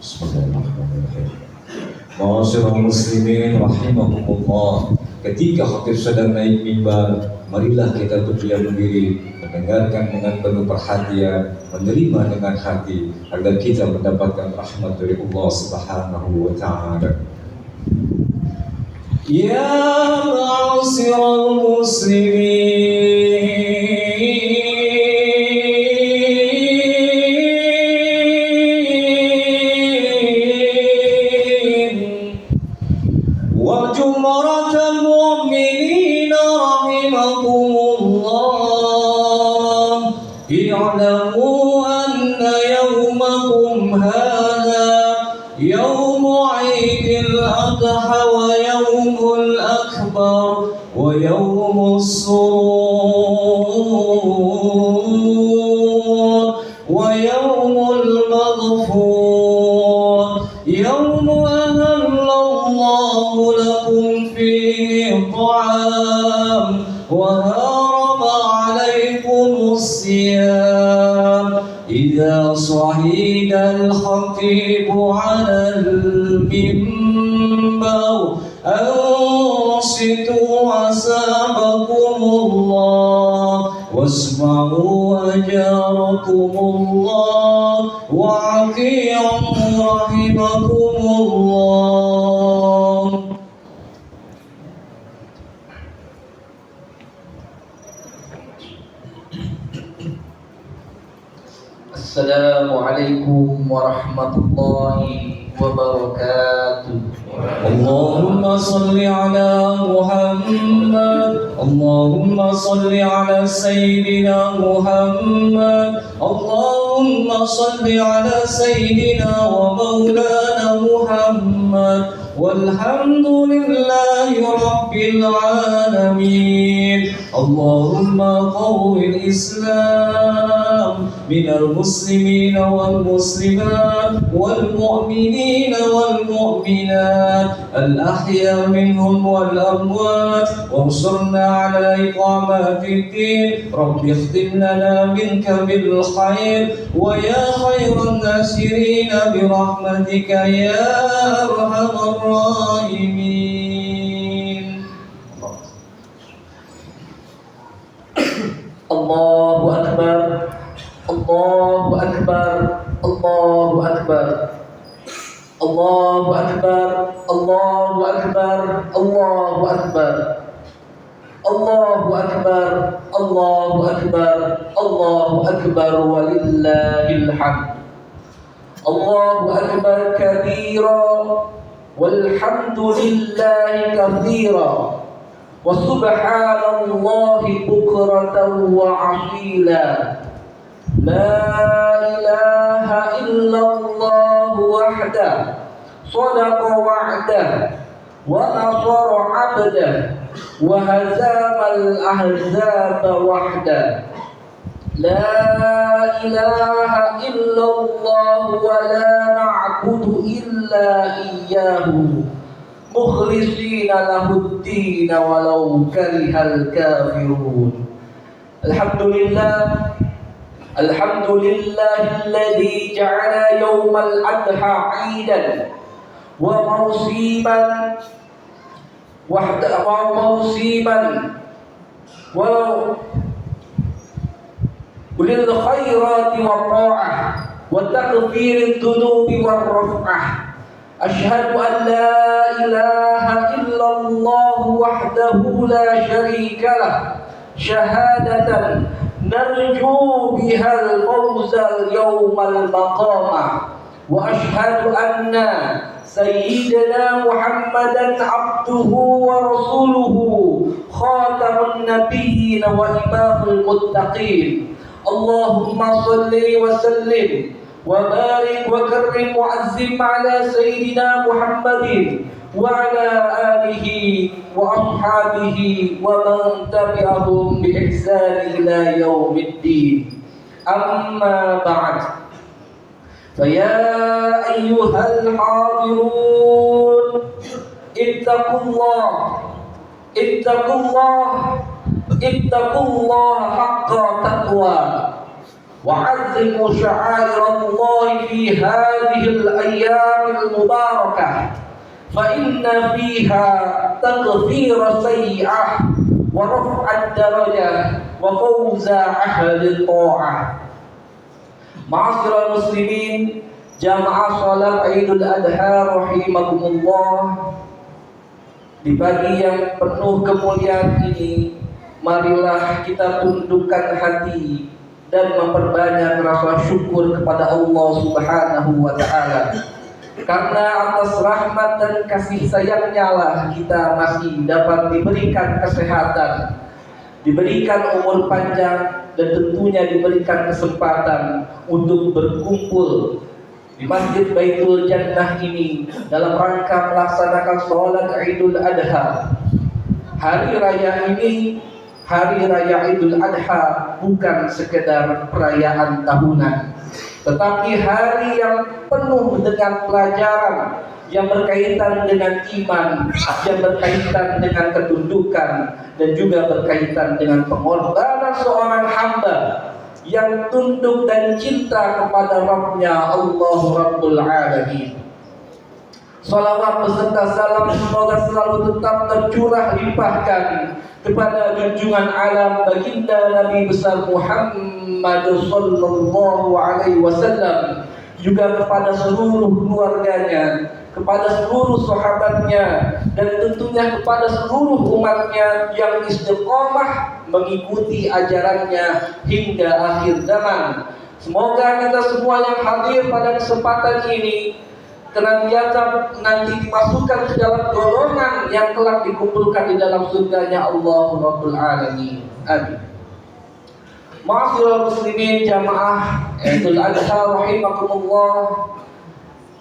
Bismillahirrahmanirrahim. Ma'asyiral muslimin rahimakumullah. Ketika khatib sedang naik mimbar, marilah kita berdiam diri, mendengarkan dengan penuh perhatian, menerima dengan hati, agar kita mendapatkan rahmat dari Allah Subhanahu wa taala. Ya ma'asyiral muslimin, وجمرة المؤمنين رحمكم الله، اعلموا أن يومكم هذا يوم عيد الأضحى ويوم الأكبر ويوم السرور ويوم المغفور، يوم أهل الله لكم فيه الطعام وحرم عليكم الصيام. إذا صعد الخطيب على المنبر أنصتوا أثابكم الله واسمعوا أجاركم الله وأطيعوا رحمكم الله. Assalamualaikum warahmatullahi wabarakatuh. اللهم صل على محمد، اللهم صل على سيدنا محمد، اللهم صل على سيدنا ومولانا محمد، والحمد لله رب العالمين. اللهم قو الإسلام من المسلمين والمسلمات والمؤمنين والمؤمنات الأحياء منهم والأموات، وانصرنا على إقامة الدين. رب اختم لنا منك بالخير ويا خير الناصرين برحمتك يا أرحم الراحمين. Allahu Akbar, Allahu Akbar, Allahu Akbar, Allahu Akbar, Allahu Akbar, Allahu Akbar, Allahu Akbar, Allahu Akbar, Allahu Akbar, walillahil hamd. Allahu Akbar kabira walhamdulillahi katsira wa subhanallahi bukratan wa asila. La ilaha illallah wahdah sadaqa wa'dah wa nasara 'abdah wa hazamal ahzaba wahdah. La ilaha illallah wa la na'budu illa iyyahu mukhlishina lahud-din walau karihal kafirun. Alhamdulillah, alhamdulillahilladzi ja'ala yawmal adha 'idan wa mawsiman ulil khairati wa ta'ah wa takfirid dunubi wa raf'ah. Ashhadu an la ilaha illallah wahdahu la syarika lah, syahadatan narju bihal fawzal yawmal maqamah. Wa ashhadu anna sayyidina Muhammadan abduhu wa rasuluhu khatamun nabiyyin wa imamul muttaqin. Allahumma salli wa sallim wa barik wa karrim wa azzim ala sayyidina Muhammadin wa ala alihi wa ashabihi wa man tabi'ahum bi ihsan ila yaumiddin. Amma ba'd. فيا أيها الحاضرون اتقوا الله اتقوا الله اتقوا الله حق تقوى وعظموا شعائر الله في هذه الأيام المباركة فإن فيها تغفير سيئة ورفع الدرجة وفوز أهل الطاعة. Ma'asyiral muslimin, jamaah salat Idul Adha rahimakumullah. Di pagi yang penuh kemuliaan ini, marilah kita tundukkan hati dan memperbanyak rasa syukur kepada Allah Subhanahu wa taala. Karena atas rahmat dan kasih sayangnya lah kita masih dapat diberikan kesehatan, diberikan umur panjang, dan tentunya diberikan kesempatan untuk berkumpul di Masjid Baitul Jannah ini dalam rangka melaksanakan sholat Idul Adha. Hari raya ini, hari raya Idul Adha, bukan sekedar perayaan tahunan, tetapi hari yang penuh dengan pelajaran yang berkaitan dengan iman, yang berkaitan dengan ketundukan, dan juga berkaitan dengan pengorbanan seorang hamba yang tunduk dan cinta kepada Rabb-Nya Allah Rabbul Alamin. Salawat beserta salam semoga selalu tetap tercurah limpahkan kepada junjungan alam baginda Nabi besar Muhammad sallallahu alaihi wasallam, juga kepada seluruh keluarganya, kepada seluruh sahabatnya, dan tentunya kepada seluruh umatnya yang istiqomah mengikuti ajarannya hingga akhir zaman. Semoga kita semua yang hadir pada kesempatan ini senantiasa nanti dimasukkan ke dalam golongan yang telah dikumpulkan di dalam surganya Allah Rabbul Alamin. Amin. Ma'asyiral muslimin, jamaah Idul Adha rahimakumullah.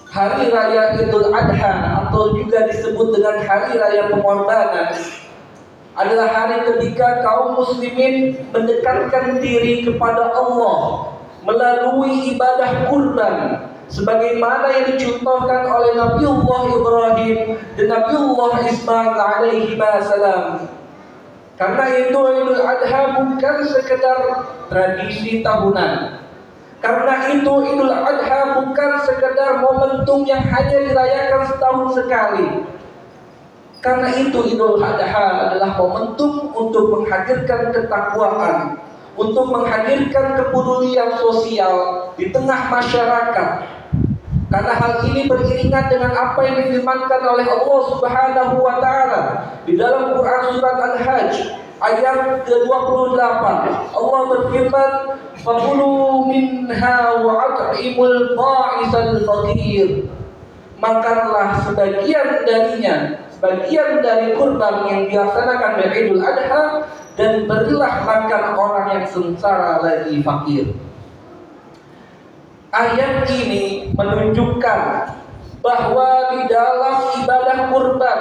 Hari raya Idul Adha atau juga disebut dengan hari raya pengorbanan adalah hari ketika kaum muslimin mendekatkan diri kepada Allah melalui ibadah kurban, sebagaimana yang dicontohkan oleh Nabiullah Ibrahim dan Nabiullah Ismail alaihi salam. Karena itu Idul Adha bukan sekedar tradisi tahunan. Karena itu Idul Adha bukan sekedar momentum yang hanya dirayakan setahun sekali. Karena itu Idul Adha adalah momentum untuk menghadirkan ketakwaan, untuk menghadirkan kepedulian sosial di tengah masyarakat. Karena hal ini beriringan dengan apa yang difirmankan oleh Allah Subhanahu wa taala di dalam Quran surat Al-Hajj ayat ke-28. Allah berfirman, "Fakulu minha wa at'imul ba'isal faqir." Makanlah sebagian darinya, sebagian dari kurban yang dilaksanakan di Idul Adha, dan berilah makan orang yang sengsara lagi fakir. Ayat ini menunjukkan bahwa di dalam ibadah kurban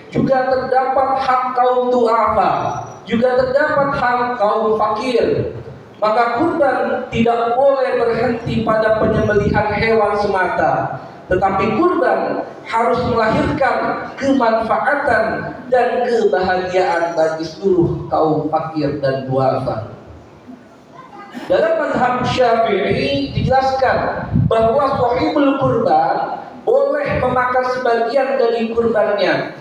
juga terdapat hak kaum du'afa, juga terdapat hak kaum fakir. Maka kurban tidak boleh berhenti pada penyembelihan hewan semata, tetapi kurban harus melahirkan kemanfaatan dan kebahagiaan bagi seluruh kaum fakir dan du'afa. Dalam mazhab Syafi'i dijelaskan bahwa sahibul kurban boleh memakan sebagian dari kurbannya,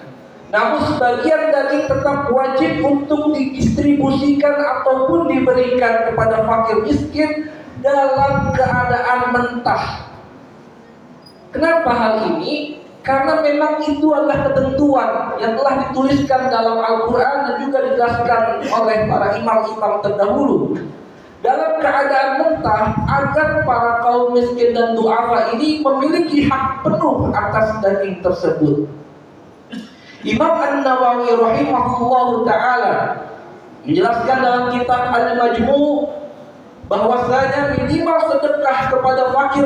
namun sebagian daging tetap wajib untuk didistribusikan ataupun diberikan kepada fakir miskin dalam keadaan mentah. Kenapa hal ini? Karena memang itu adalah ketentuan yang telah dituliskan dalam Al-Quran dan juga dijelaskan oleh para imam-imam terdahulu. Dalam keadaan mentah, agar para kaum miskin dan du'afa ini memiliki hak penuh atas daging tersebut. Imam An-Nawawi rahimahullahu ta'ala menjelaskan dalam kitab Al-Majmu' bahwasanya minimal sedekah kepada fakir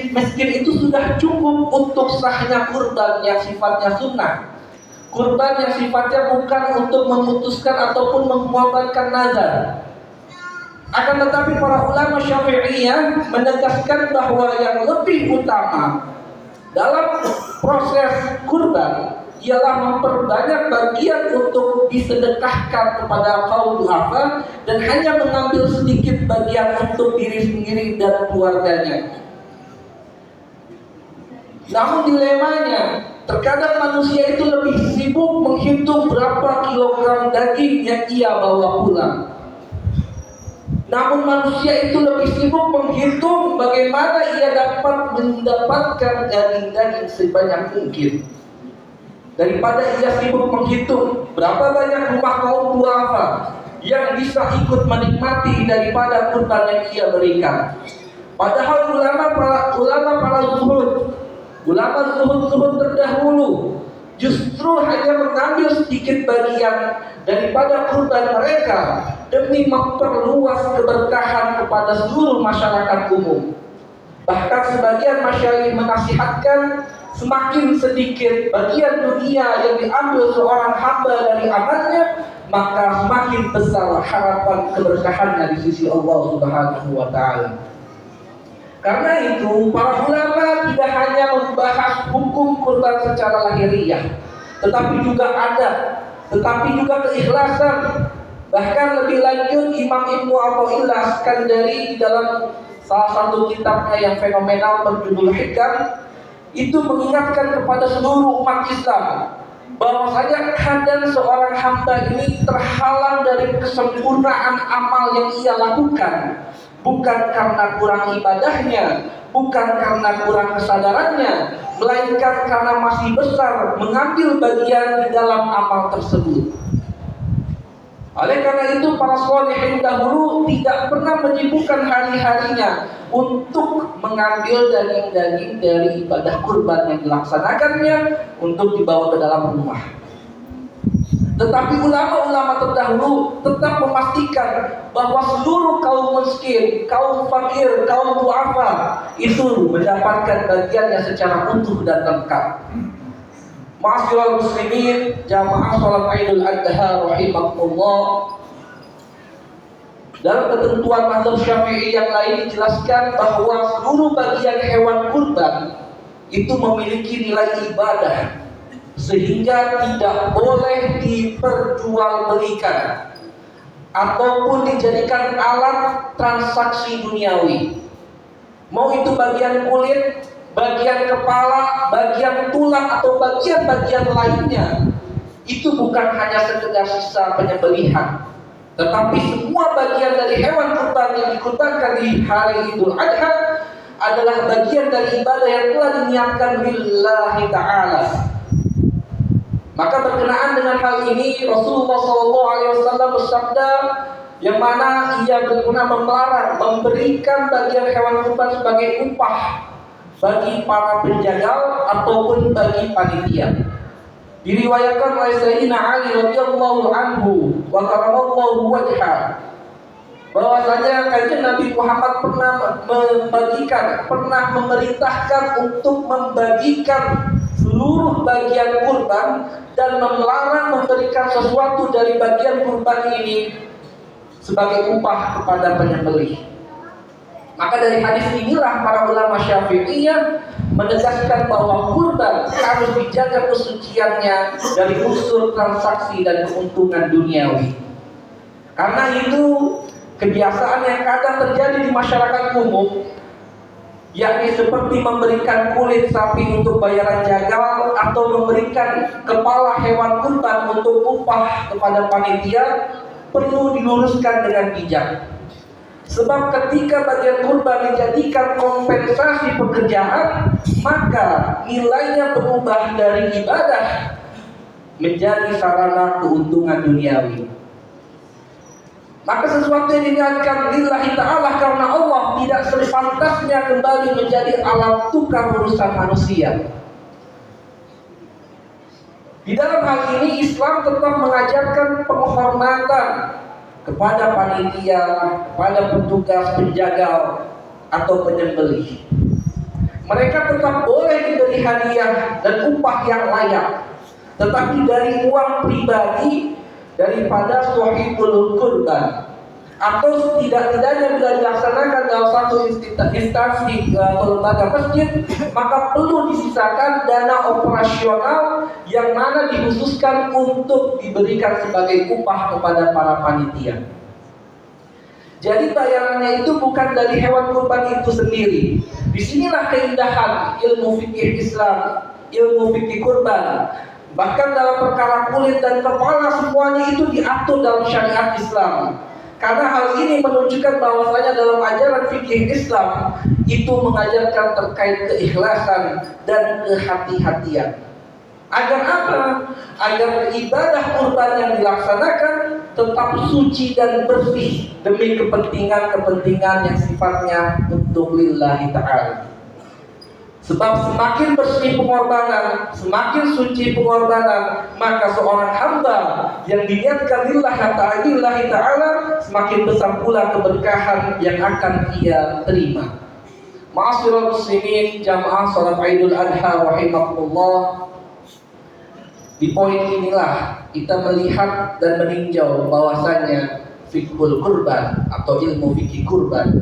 miskin itu sudah cukup untuk sahnya kurban yang sifatnya sunnah. Kurban yang sifatnya bukan untuk memutuskan ataupun mengorbankan nazar. Akan tetapi para ulama Syafi'iyah menegaskan bahwa yang lebih utama dalam proses kurban ialah memperbanyak bagian untuk disedekahkan kepada kaum duafa dan hanya mengambil sedikit bagian untuk diri sendiri dan keluarganya. Namun dilemanya, terkadang manusia itu lebih sibuk menghitung berapa kilogram daging yang ia bawa pulang. Namun manusia itu lebih sibuk menghitung bagaimana ia dapat mendapatkan daging-daging sebanyak mungkin, daripada ia sibuk menghitung berapa banyak rumah kaum duafa yang bisa ikut menikmati daripada kurban yang ia berikan. Padahal ulama zuhud terdahulu justru hanya mengambil sedikit bagian daripada kurban mereka demi memperluas keberkahan kepada seluruh masyarakat umum. Bahkan sebagian masyayikh menasihatkan, semakin sedikit bagian dunia yang diambil seorang hamba dari amalnya, maka semakin besar harapan keberkahannya di sisi Allah Subhanahu wa Ta'ala. Karena itu, para ulama tidak hanya membahas hukum kurban secara lahiriah, tetapi juga adat, tetapi juga keikhlasan. Bahkan lebih lanjut, Imam Ibnu Athaillah Iskandari di dalam salah satu kitabnya yang fenomenal berjudul Hikam, itu mengingatkan kepada seluruh umat Islam bahwasanya kadang seorang hamba ini terhalang dari kesempurnaan amal yang ia lakukan, bukan karena kurang ibadahnya, bukan karena kurang kesadarannya, melainkan karena masih besar mengambil bagian di dalam amal tersebut. Oleh karena itu, para sholihin dahulu tidak pernah menyibukkan hari-harinya untuk mengambil daging-daging dari ibadah kurban yang dilaksanakannya untuk dibawa ke dalam rumah. Tetapi ulama-ulama terdahulu tetap memastikan bahwa seluruh kaum miskin, kaum fakir, kaum duafa itu mendapatkan bagiannya secara utuh dan lengkap. Ma'asyiral muslimin, jamaah salat Idul Adha rahimakumullah. Dalam ketentuan mazhab Syafi'i yang lain dijelaskan bahwa seluruh bagian hewan kurban itu memiliki nilai ibadah, sehingga tidak boleh diperjualbelikan ataupun dijadikan alat transaksi duniawi. Mau itu bagian kulit, bagian kepala, bagian tulang atau bagian-bagian lainnya, itu bukan hanya sekedar sisa penyembelihan, tetapi semua bagian dari hewan kurban yang dikurbankan di hari Idul Adha adalah bagian dari ibadah yang telah diniatkan lillahi ta'ala. Maka berkenaan dengan hal ini, Rasulullah SAW bersabda, yang mana ia pernah melarang memberikan bagian hewan kurban sebagai upah bagi para penjagal ataupun bagi panitia. Diriwayatkan oleh Sayyidina Ali radhiyallahu anhu wa karamallahu wajha, bahwasanya kanjeng Nabi Muhammad pernah memerintahkan untuk membagikan seluruh bagian kurban dan melarang memberikan sesuatu dari bagian kurban ini sebagai upah kepada penyembelih. Maka dari hadis inilah para ulama Syafi'iyah menegaskan bahwa kurban harus dijaga kesuciannya dari unsur transaksi dan keuntungan duniawi. Karena itu kebiasaan yang kadang terjadi di masyarakat umum, yakni seperti memberikan kulit sapi untuk bayaran jagal atau memberikan kepala hewan kurban untuk upah kepada panitia, perlu diluruskan dengan bijak. Sebab ketika bagian kurban dijadikan kompensasi pekerjaan, maka nilainya berubah dari ibadah menjadi sarana keuntungan duniawi. Maka sesuatu yang diniatkan lillahi ta'ala karena Allah tidak sepantasnya kembali menjadi alat tukar urusan manusia. Di dalam hal ini Islam tetap mengajarkan penghormatan kepada panitia, kepada petugas penjagal atau penyembelih. Mereka tetap boleh diberi hadiah dan upah yang layak, tetapi dari uang pribadi daripada shahibul kurban. atau setidak-tidaknya bila dilaksanakan dalam satu instansi atau lembaga masjid, maka perlu disisakan dana operasional yang mana dikhususkan untuk diberikan sebagai upah kepada para panitia. Jadi bayarannya itu bukan dari hewan kurban itu sendiri. Disinilah keindahan ilmu fikih Islam, ilmu fikih kurban. Bahkan dalam perkara kulit dan kepala semuanya itu diatur dalam syariat Islam. Karena hal ini menunjukkan bahwasanya dalam ajaran fikih Islam itu mengajarkan terkait keikhlasan dan kehati-hatian. Agar apa? Agar ibadah kurban yang dilaksanakan tetap suci dan bersih demi kepentingan-kepentingan yang sifatnya untuk lillahi ta'ala. Sebab semakin bersih pengorbanan, semakin suci pengorbanan, maka seorang hamba yang diniatkan lillahi ta'ala, semakin besar pula keberkahan yang akan ia terima. Ma'asyiral muslimin, jamaah salat Idul Adha rahimakumullah. Di poin inilah kita melihat dan meninjau bahwasanya fiqhul kurban atau ilmu fikih kurban,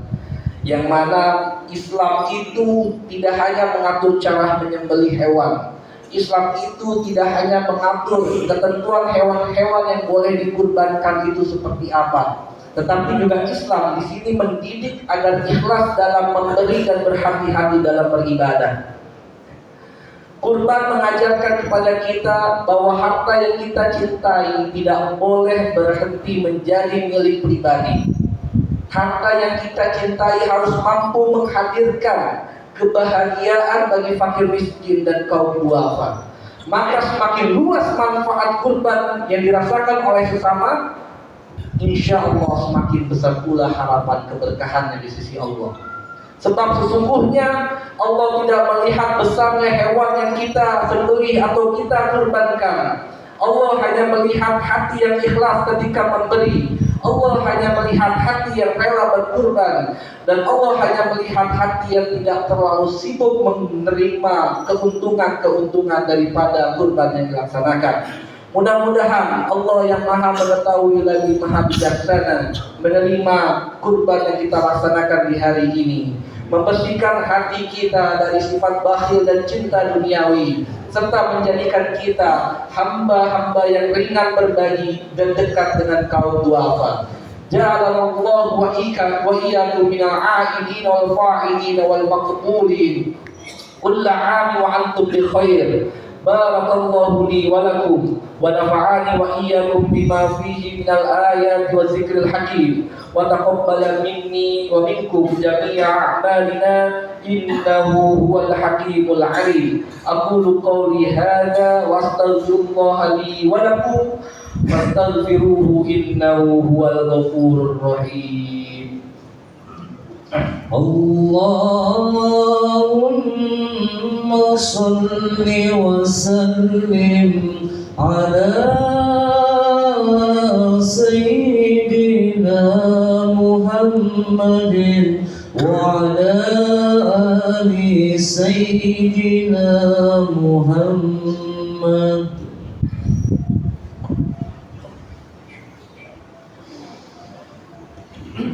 yang mana Islam itu tidak hanya mengatur cara menyembelih hewan. Islam itu tidak hanya mengatur ketentuan hewan-hewan yang boleh dikurbankan itu seperti apa, tetapi juga Islam di sini mendidik agar ikhlas dalam memberi dan berhati-hati dalam beribadah. Kurban mengajarkan kepada kita bahwa harta yang kita cintai tidak boleh berhenti menjadi milik pribadi. Harta yang kita cintai harus mampu menghadirkan kebahagiaan bagi fakir miskin dan kaum duafa. Maka semakin luas manfaat kurban yang dirasakan oleh sesama, insya Allah semakin besar pula harapan keberkahannya di sisi Allah. Sebab sesungguhnya Allah tidak melihat besarnya hewan yang kita sembelih atau kita kurbankan. Allah hanya melihat hati yang ikhlas ketika memberi. Allah hanya melihat hati yang rela berkurban. Dan Allah hanya melihat hati yang tidak terlalu sibuk menerima keuntungan-keuntungan daripada kurban yang dilaksanakan. Mudah-mudahan Allah yang maha mengetahui lagi maha bijaksana menerima kurban yang kita laksanakan di hari ini, membersihkan hati kita dari sifat bakhil dan cinta duniawi, serta menjadikan kita hamba-hamba yang ringan berbagi dan dekat dengan kaum duafa. Ja'alallahu wa iyyakum minal 'aidin wal fa'idin wal maqbulin. Kullu 'am wa antum bi khair. Barakallahu li wa lakum wa nafa'ani wa iyyakum bima fihi minal ayati wa zikril hakim wa taqabbala minni wa minkum jami'a a'malina innahu huwal hakimul 'alim. Aqulu qawli hadza wa astaghfirullaha li wa lakum fastaghfiruhu innahu huwal ghafurur rahim. Allahumma salli wa sallim ala sayyidina Muhammadin wa ala ali sayyidina Muhammad.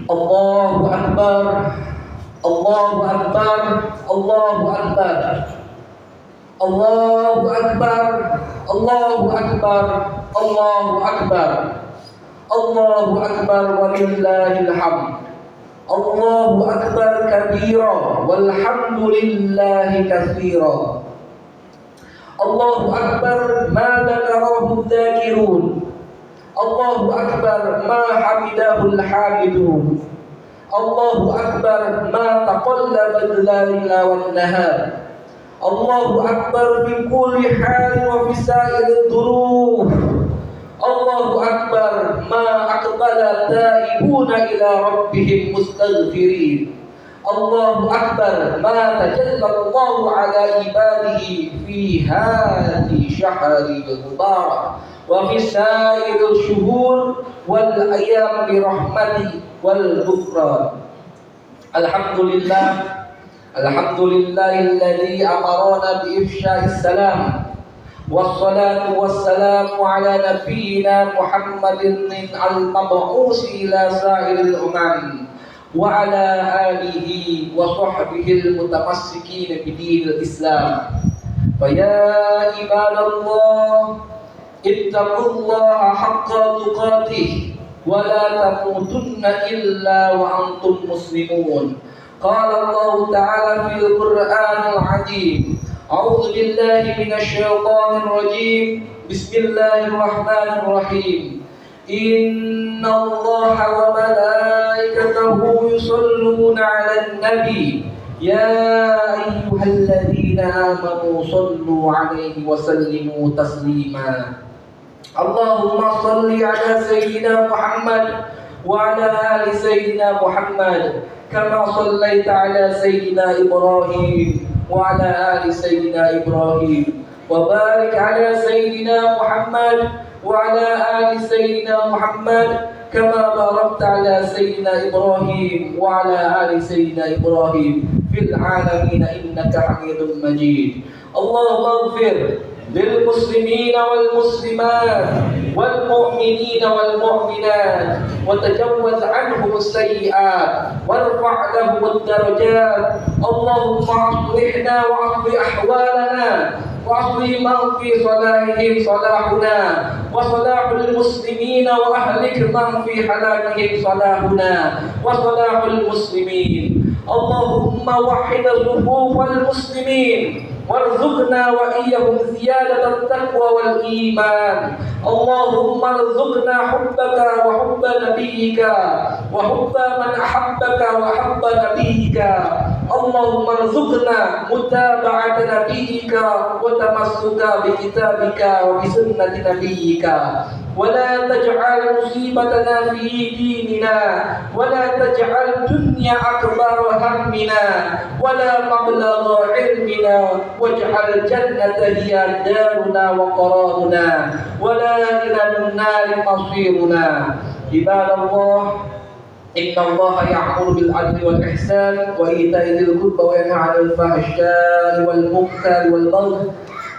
Allahu Akbar, Allahu Akbar, Allahu Akbar, Allahu Akbar, Allahu Akbar, Allahu Akbar, Allahu Akbar walillahil hamd. Allahu Akbar kabira walhamdulillahi katsira. Allahu Akbar ma dzakarahu dzakirun. Allahu Akbar ma hamidahul hamidun. Allahu Akbar ma taqallaba al-laila wan nahar. Allahu Akbar fi kulli hal wa fi sa'il dhuruf. Allahu Akbar ma aqbala taibuna ila rabbihim mustaghfirin. Allahu Akbar ma tajalla Allahu ala ibadihi fi hadhihi syahril mubarak wa fi sa'iril syuhur wal ayyam bi rahmati wal ghufran. Alhamdulillahilladzi amarana bi ifsya'is salam والصلاة والسلام على نبينا محمد المبعوث إلى سائر الأمم وعلى آله وصحبه المتمسكين بدين الإسلام. فيا عباد الله اتقوا الله حق تقاته ولا تموتن إلا وأنتم مسلمون. قال الله تعالى في القرآن العظيم: أعوذ بالله من الشيطان الرجيم. بسم الله الرحمن الرحيم. إن الله وملائكته يصلون على النبي يا أيها الذين آمنوا صلوا عليه وسلموا تسليما. اللهم صل على سيدنا محمد وعلى آل سيدنا محمد كما صليت على سيدنا إبراهيم وعلى آل سيدنا إبراهيم، وبارك على سيدنا محمد وعلى آل سيدنا محمد كما باركت على سيدنا إبراهيم وعلى آل سيدنا إبراهيم في العالمين إنك حميد مجيد. اللهم اغفر للمسلمين والمسلمات والمؤمنين والمؤمنات وتجوز عنهم السيئات وارفع لهم الدرجات. اللهم أصلحنا وأصلح أحوالنا وأصلح من في صلاحهم صلاحنا وصلاح المسلمين وأهلك من في حلاكهم صلاحنا وصلاح المسلمين. اللهم وحد صفوف المسلمين وارزقنا وإياهم زيادة التقوى والإيمان. اللهم ارزقنا حبك وحب نبيك وحب من أحبك وحب نبيك. اللهم ارزقنا متابعة نبيك وتمسك بكتابك وبسنة نبيك، ولا تجعل مصيبتنا في ديننا، ولا تجعل الدنيا أكبر همنا ولا مبلغ علمنا، واجعل الجنة هي دارنا وقرارنا ولا إلى النار مصيرنا. عباد الله إن الله يأمر بالعدل والإحسان وإيتاء ذي القربى وينهى عن الفحشاء والمنكر والبغي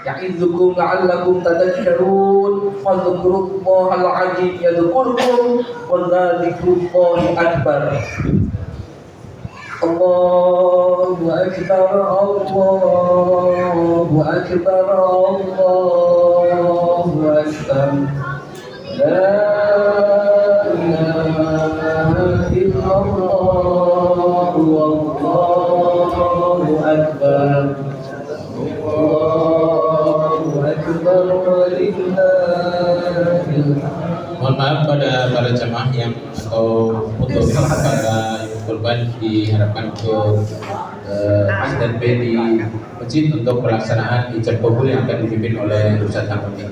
يعظكم لعلكم تذكرون. فاذكروا الله العظيم يذكركم ولذكر الله أكبر. الله أكبر الله أكبر الله أكبر. لا إله إلا الله والله أكبر. الله أكبر ولله الحمد. Mohon maaf pada para jamaah yang atau untuk para korban diharapkan untuk stand by di masjid untuk pelaksanaan ijab kabul yang akan dipimpin oleh Ustaz Hamdi.